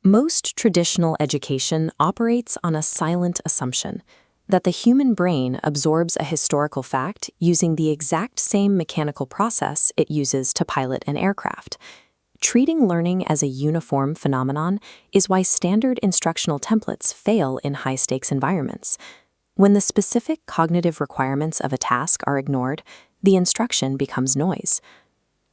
Most traditional education operates on a silent assumption that the human brain absorbs a historical fact using the exact same mechanical process it uses to pilot an aircraft. Treating learning as a uniform phenomenon is why standard instructional templates fail in high-stakes environments. When the specific cognitive requirements of a task are ignored, the instruction becomes noise.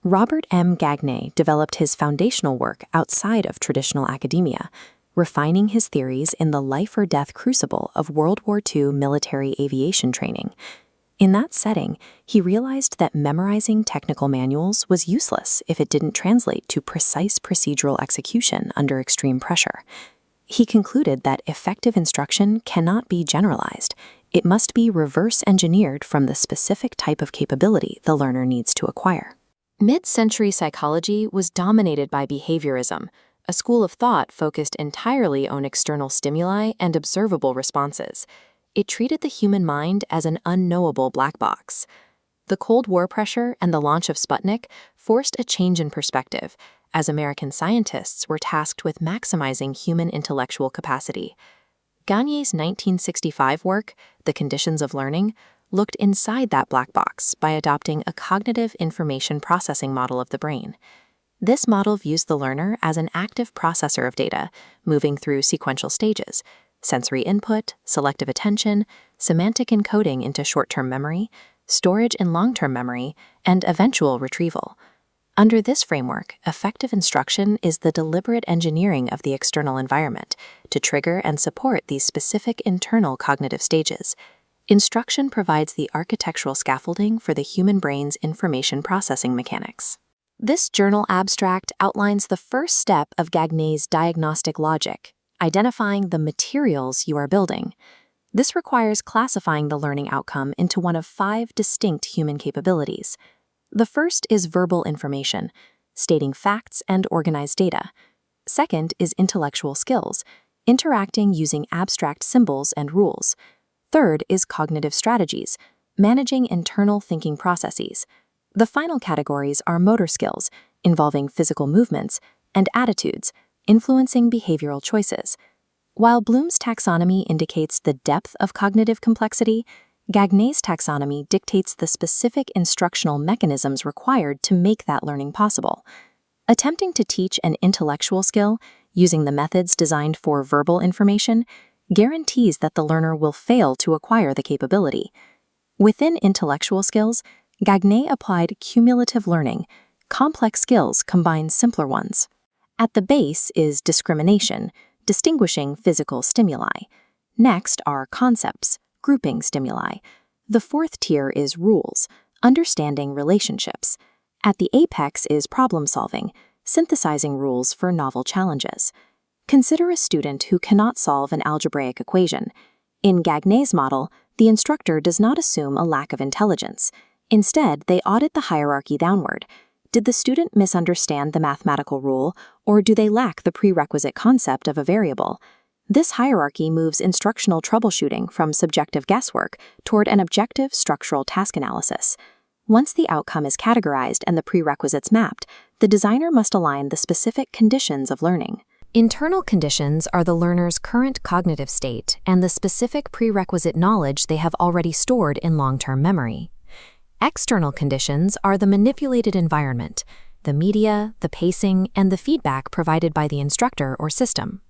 Robert M. Gagne developed his foundational work outside of traditional academia, refining his theories in the life-or-death crucible of World War II military aviation training. In that setting, he realized that memorizing technical manuals was useless if it didn't translate to precise procedural execution under extreme pressure. He concluded that effective instruction cannot be generalized. It must be reverse-engineered from the specific type of capability the learner needs to acquire. Mid-century psychology was dominated by behaviorism, a school of thought focused entirely on external stimuli and observable responses. It treated the human mind as an unknowable black box. The Cold War pressure and the launch of Sputnik forced a change in perspective, as American scientists were tasked with maximizing human intellectual capacity. Gagne's 1965 work, The Conditions of Learning, looked inside that black box by adopting a cognitive information processing model of the brain. This model views the learner as an active processor of data, moving through sequential stages: sensory input, selective attention, semantic encoding into short-term memory, storage in long-term memory, and eventual retrieval. Under this framework, effective instruction is the deliberate engineering of the external environment to trigger and support these specific internal cognitive stages. Instruction provides the architectural scaffolding for the human brain's information processing mechanics. This journal abstract outlines the first step of Gagne's diagnostic logic, identifying the materials you are building. This requires classifying the learning outcome into one of 5 distinct human capabilities. The first is verbal information, stating facts and organized data. Second is intellectual skills, interacting using abstract symbols and rules. Third is cognitive strategies, managing internal thinking processes. The final categories are motor skills, involving physical movements, and attitudes, influencing behavioral choices. While Bloom's taxonomy indicates the depth of cognitive complexity, Gagne's taxonomy dictates the specific instructional mechanisms required to make that learning possible. Attempting to teach an intellectual skill using the methods designed for verbal information guarantees that the learner will fail to acquire the capability. Within intellectual skills, Gagne applied cumulative learning. Complex skills combine simpler ones. At the base is discrimination, distinguishing physical stimuli. Next are concepts, grouping stimuli. The fourth tier is rules, understanding relationships. At the apex is problem-solving, synthesizing rules for novel challenges. Consider a student who cannot solve an algebraic equation. In Gagne's model, the instructor does not assume a lack of intelligence. Instead, they audit the hierarchy downward. Did the student misunderstand the mathematical rule, or do they lack the prerequisite concept of a variable? This hierarchy moves instructional troubleshooting from subjective guesswork toward an objective structural task analysis. Once the outcome is categorized and the prerequisites mapped, the designer must align the specific conditions of learning. Internal conditions are the learner's current cognitive state and the specific prerequisite knowledge they have already stored in long-term memory. External conditions are the manipulated environment, the media, the pacing, and the feedback provided by the instructor or system.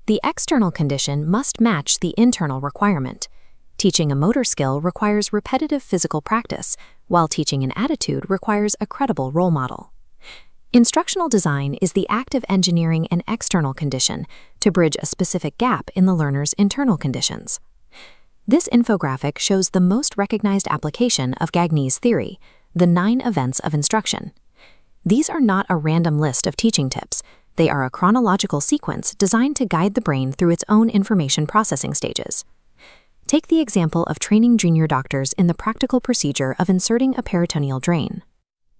The external condition must match the internal requirement. Teaching a motor skill requires repetitive physical practice, while teaching an attitude requires a credible role model. Instructional design is the act of engineering an external condition to bridge a specific gap in the learner's internal conditions. This infographic shows the most recognized application of Gagne's theory, the 9 events of instruction. These are not a random list of teaching tips. They are a chronological sequence designed to guide the brain through its own information processing stages. Take the example of training junior doctors in the practical procedure of inserting a peritoneal drain.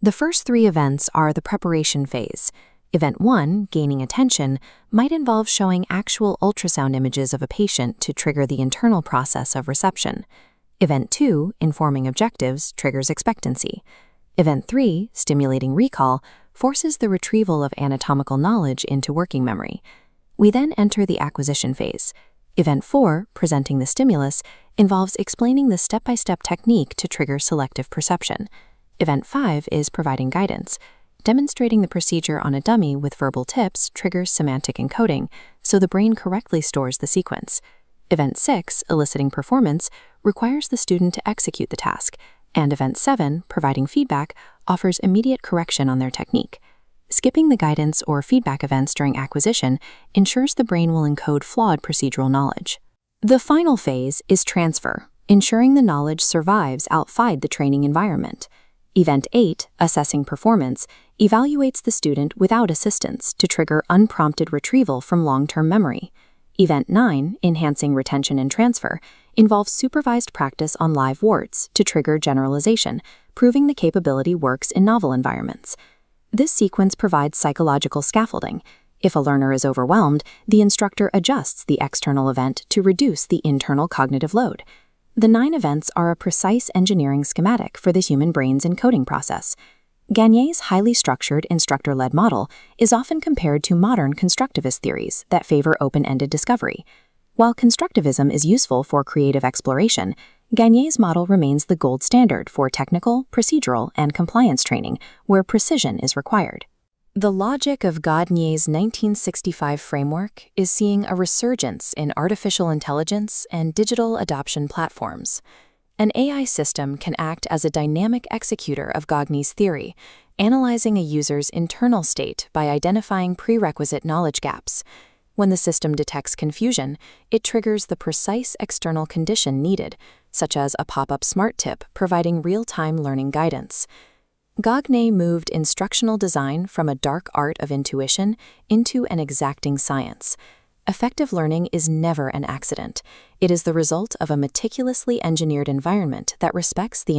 The first 3 events are the preparation phase. Event 1, gaining attention, might involve showing actual ultrasound images of a patient to trigger the internal process of reception. Event 2, informing objectives, triggers expectancy. Event 3, stimulating recall, forces the retrieval of anatomical knowledge into working memory. We then enter the acquisition phase. Event 4, presenting the stimulus, involves explaining the step-by-step technique to trigger selective perception. Event 5 is providing guidance. Demonstrating the procedure on a dummy with verbal tips triggers semantic encoding, so the brain correctly stores the sequence. Event 6, eliciting performance, requires the student to execute the task, and Event 7, providing feedback, offers immediate correction on their technique. Skipping the guidance or feedback events during acquisition ensures the brain will encode flawed procedural knowledge. The final phase is transfer, ensuring the knowledge survives outside the training environment. Event 8, assessing performance, evaluates the student without assistance to trigger unprompted retrieval from long-term memory. Event 9, enhancing retention and transfer, involves supervised practice on live warts to trigger generalization, proving the capability works in novel environments. This sequence provides psychological scaffolding. If a learner is overwhelmed, the instructor adjusts the external event to reduce the internal cognitive load. The 9 events are a precise engineering schematic for the human brain's encoding process. Gagne's highly structured instructor-led model is often compared to modern constructivist theories that favor open-ended discovery. While constructivism is useful for creative exploration, Gagne's model remains the gold standard for technical, procedural, and compliance training where precision is required. The logic of Gagne's 1965 framework is seeing a resurgence in artificial intelligence and digital adoption platforms. An AI system can act as a dynamic executor of Gagne's theory, analyzing a user's internal state by identifying prerequisite knowledge gaps. When the system detects confusion, it triggers the precise external condition needed, such as a pop-up smart tip providing real-time learning guidance. Gagne moved instructional design from a dark art of intuition into an exacting science. Effective learning is never an accident. It is the result of a meticulously engineered environment that respects the